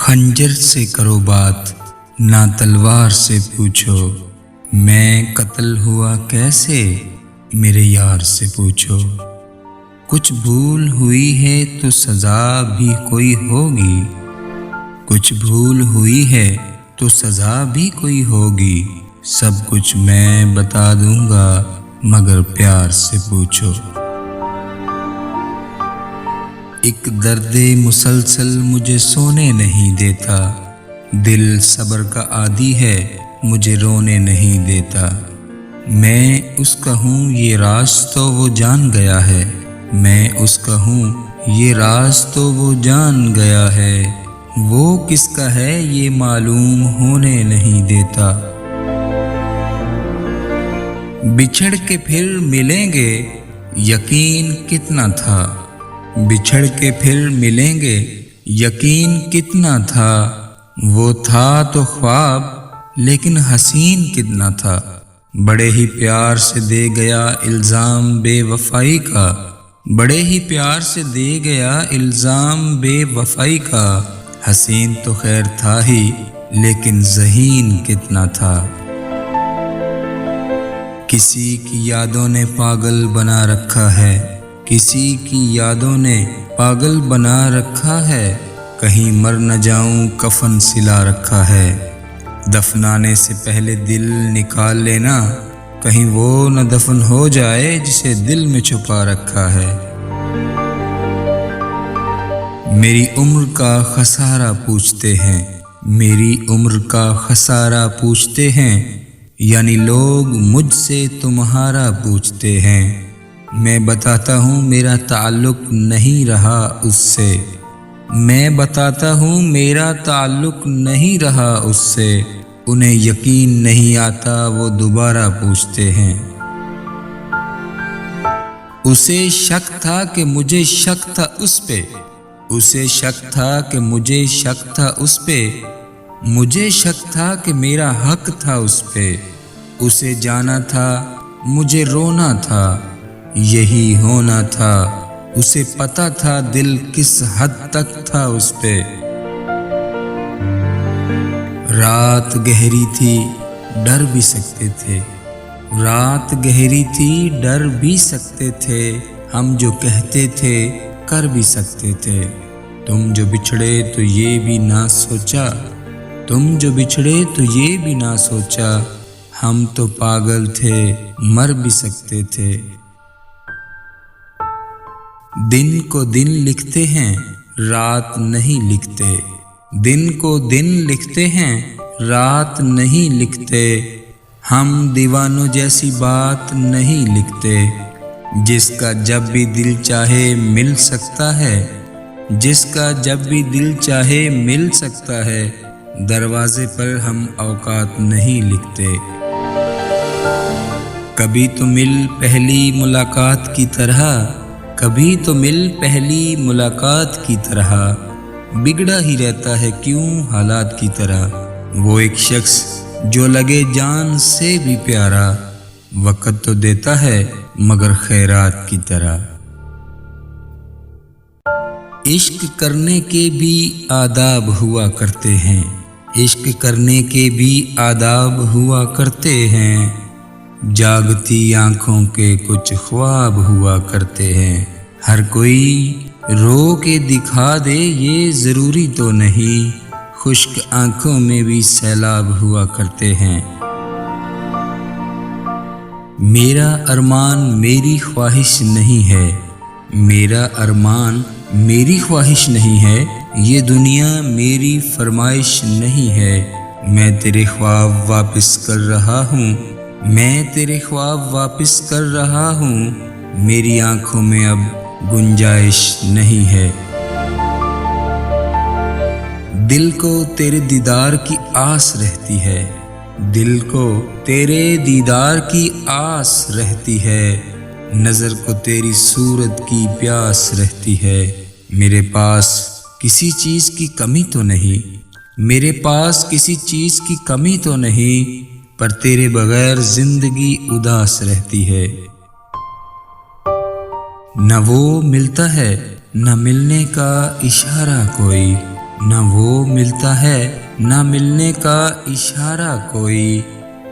खंजर से करो बात, ना तलवार से पूछो। मैं कत्ल हुआ कैसे, मेरे यार से पूछो। कुछ भूल हुई है तो सज़ा भी कोई होगी, कुछ भूल हुई है तो सज़ा भी कोई होगी। सब कुछ मैं बता दूंगा, मगर प्यार से पूछो। एक दर्दे मुसलसल मुझे सोने नहीं देता, दिल सब्र का आदी है मुझे रोने नहीं देता। मैं उसका हूँ ये राज तो वो जान गया है, मैं उसका हूँ ये राज तो वो जान गया है। वो किसका है ये मालूम होने नहीं देता। बिछड़ के फिर मिलेंगे यकीन कितना था, बिछड़ के फिर मिलेंगे यकीन कितना था। वो था तो ख्वाब लेकिन हसीन कितना था। बड़े ही प्यार से दे गया इल्ज़ाम बेवफाई का, बड़े ही प्यार से दे गया इल्ज़ाम बेवफाई का। हसीन तो खैर था ही लेकिन ज़हीन कितना था। किसी की यादों ने पागल बना रखा है, किसी की यादों ने पागल बना रखा है। कहीं मर न जाऊं कफन सिला रखा है, दफनाने से पहले दिल निकाल लेना। कहीं वो न दफन हो जाए जिसे दिल में छुपा रखा है। मेरी उम्र का खसारा पूछते हैं, मेरी उम्र का खसारा पूछते हैं, यानी लोग मुझसे तुम्हारा पूछते हैं। मैं बताता हूँ मेरा ताल्लुक नहीं रहा उससे, मैं बताता हूँ मेरा ताल्लुक नहीं रहा उससे। उन्हें यकीन नहीं आता वो दोबारा पूछते हैं। उसे शक था कि मुझे शक था उस पे, उसे शक था कि मुझे शक था उस पे। मुझे शक था कि मेरा हक था उस पे। उसे जाना था मुझे रोना था, यही होना था। उसे पता था दिल किस हद तक था उस पे। रात गहरी थी डर भी सकते थे, रात गहरी थी डर भी सकते थे। हम जो कहते थे कर भी सकते थे। तुम जो बिछड़े तो ये भी ना सोचा, तुम जो बिछड़े तो ये भी ना सोचा। हम तो पागल थे मर भी सकते थे। दिन को दिन लिखते हैं रात नहीं लिखते, दिन को दिन लिखते हैं रात नहीं लिखते। हम दीवानों जैसी बात नहीं लिखते, जिसका जब भी दिल चाहे मिल सकता है, जिसका जब भी दिल चाहे मिल सकता है। दरवाजे पर हम औकात नहीं लिखते। कभी तो मिल पहली मुलाकात की तरह, कभी तो मिल पहली मुलाकात की तरह। बिगड़ा ही रहता है क्यों हालात की तरह। वो एक शख्स जो लगे जान से भी प्यारा, वक़्त तो देता है मगर खैरात की तरह। इश्क करने के भी आदाब हुआ करते हैं, इश्क करने के भी आदाब हुआ करते हैं। जागती आँखों के कुछ ख्वाब हुआ करते हैं। हर कोई रो के दिखा दे ये ज़रूरी तो नहीं, खुश्क आँखों में भी सैलाब हुआ करते हैं। मेरा अरमान मेरी ख्वाहिश नहीं है, मेरा अरमान मेरी ख्वाहिश नहीं है। ये दुनिया मेरी फरमाइश नहीं है। मैं तेरे ख्वाब वापस कर रहा हूँ, मैं तेरे ख्वाब वापस कर रहा हूँ। मेरी आँखों में अब गुंजाइश नहीं है। दिल को तेरे दीदार की आस रहती है, दिल को तेरे दीदार की आस रहती है। नज़र को तेरी सूरत की प्यास रहती है। मेरे पास किसी चीज़ की कमी तो नहीं, मेरे पास किसी चीज़ की कमी तो नहीं, पर तेरे बगैर जिंदगी उदास रहती है। न वो मिलता है न मिलने का इशारा कोई, نہ وہ ملتا ہے نہ ملنے کا اشارہ کوئی،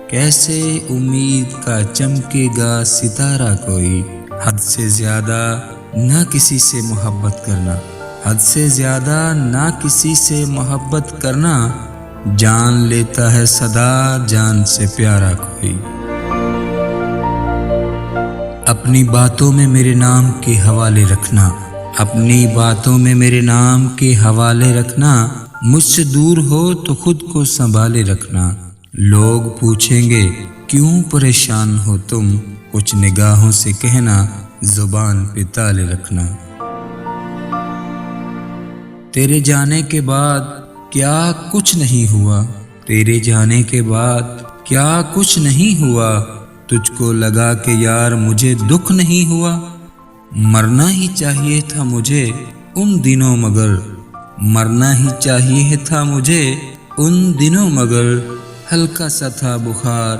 کیسے امید کا چمکے گا ستارہ کوئی۔ حد سے زیادہ نہ کسی سے محبت کرنا، حد سے زیادہ نہ کسی سے محبت کرنا، جان لیتا ہے صدا جان سے پیارا کوئی۔ اپنی باتوں میں میرے نام کے حوالے رکھنا، اپنی باتوں میں میرے نام کے حوالے رکھنا، مجھ سے دور ہو تو خود کو سنبھالے رکھنا۔ لوگ پوچھیں گے کیوں پریشان ہو تم، کچھ نگاہوں سے کہنا زبان پہ تالے رکھنا۔ تیرے جانے کے بعد کیا کچھ نہیں ہوا، تیرے جانے کے بعد کیا کچھ نہیں ہوا، تجھ کو لگا کہ یار مجھے دکھ نہیں ہوا، مرنا ہی چاہیے تھا مجھے ان دنوں مگر، مرنا ہی چاہیے تھا مجھے ان دنوں مگر، ہلکا سا تھا بخار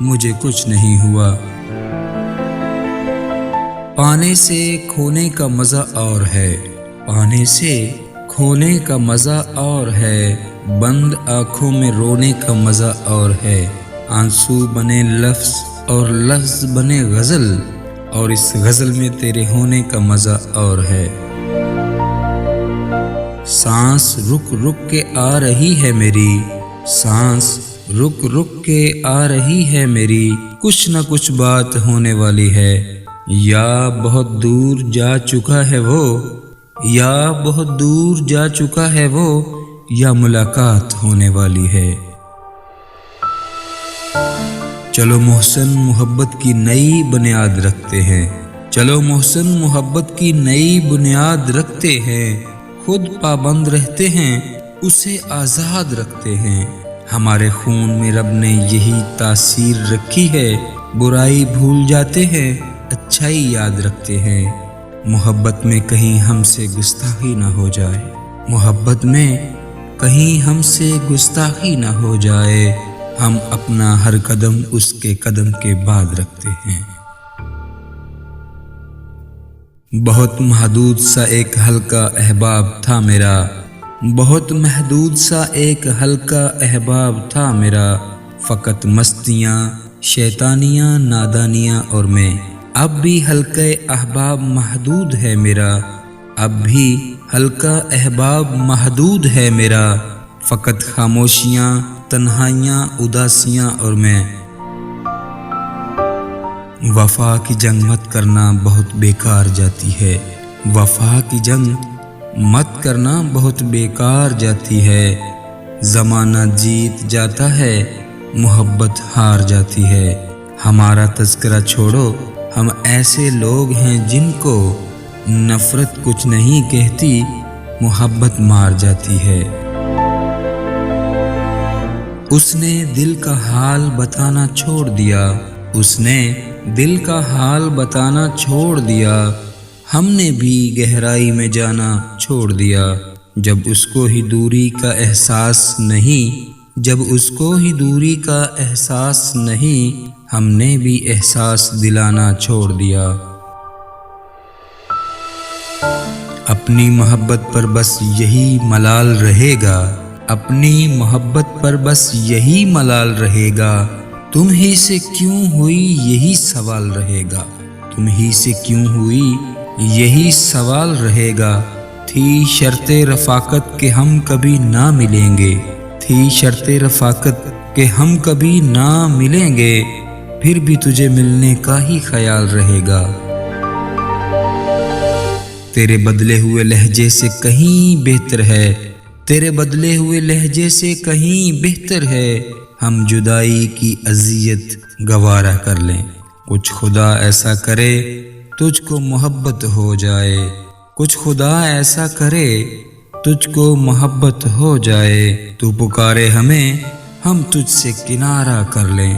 مجھے کچھ نہیں ہوا۔ پانے سے کھونے کا مزہ اور ہے، پانے سے کھونے کا مزہ اور ہے، بند آنکھوں میں رونے کا مزہ اور ہے، آنسو بنے لفظ اور لفظ بنے غزل، اور اس غزل میں تیرے ہونے کا مزہ اور ہے۔ سانس رک رک کے آ رہی ہے میری، سانس رک رک کے آ رہی ہے میری، کچھ نہ کچھ بات ہونے والی ہے، یا بہت دور جا چکا ہے وہ، یا بہت دور جا چکا ہے وہ، یا ملاقات ہونے والی ہے۔ چلو محسن محبت کی نئی بنیاد رکھتے ہیں، چلو محسن محبت کی نئی بنیاد رکھتے ہیں، خود پابند رہتے ہیں اسے آزاد رکھتے ہیں، ہمارے خون میں رب نے یہی تاثیر رکھی ہے، برائی بھول جاتے ہیں اچھائی یاد رکھتے ہیں، محبت میں کہیں ہم سے گستاخی نہ ہو جائے، محبت میں کہیں ہم سے گستاخی نہ ہو جائے، ہم اپنا ہر قدم اس کے قدم کے بعد رکھتے ہیں۔ بہت محدود سا ایک ہلکا احباب تھا میرا، بہت محدود سا ایک ہلکا احباب تھا میرا، فقط مستیاں شیطانیاں نادانیاں اور میں، اب بھی ہلکا احباب محدود ہے میرا، اب بھی ہلکا احباب محدود ہے میرا، فقط خاموشیاں تنہائیاں اداسیاں اور میں۔ وفا کی جنگ مت کرنا بہت بیکار جاتی ہے، وفا کی جنگ مت کرنا بہت بیکار جاتی ہے، زمانہ جیت جاتا ہے محبت ہار جاتی ہے، ہمارا تذکرہ چھوڑو ہم ایسے لوگ ہیں جن کو نفرت کچھ نہیں کہتی محبت مار جاتی ہے۔ اس نے دل کا حال بتانا چھوڑ دیا، اس نے دل کا حال بتانا چھوڑ دیا، ہم نے بھی گہرائی میں جانا چھوڑ دیا، جب اس کو ہی دوری کا احساس نہیں، جب اس کو ہی دوری کا احساس نہیں، ہم نے بھی احساس دلانا چھوڑ دیا۔ اپنی محبت پر بس یہی ملال رہے گا، اپنی محبت پر بس یہی ملال رہے گا، تم ہی سے کیوں ہوئی یہی سوال رہے گا، تم ہی سے کیوں ہوئی یہی سوال رہے گا، تھی شرط رفاقت کہ ہم کبھی نہ ملیں گے، تھی شرط رفاقت کہ ہم کبھی نہ ملیں گے، پھر بھی تجھے ملنے کا ہی خیال رہے گا، تیرے بدلے ہوئے لہجے سے کہیں بہتر ہے، تیرے بدلے ہوئے لہجے سے کہیں بہتر ہے، ہم جدائی کی اذیت گوارا کر لیں، کچھ خدا ایسا کرے تجھ کو محبت ہو جائے، کچھ خدا ایسا کرے تجھ کو محبت ہو جائے، تو پکارے ہمیں ہم تجھ سے کنارہ کر لیں۔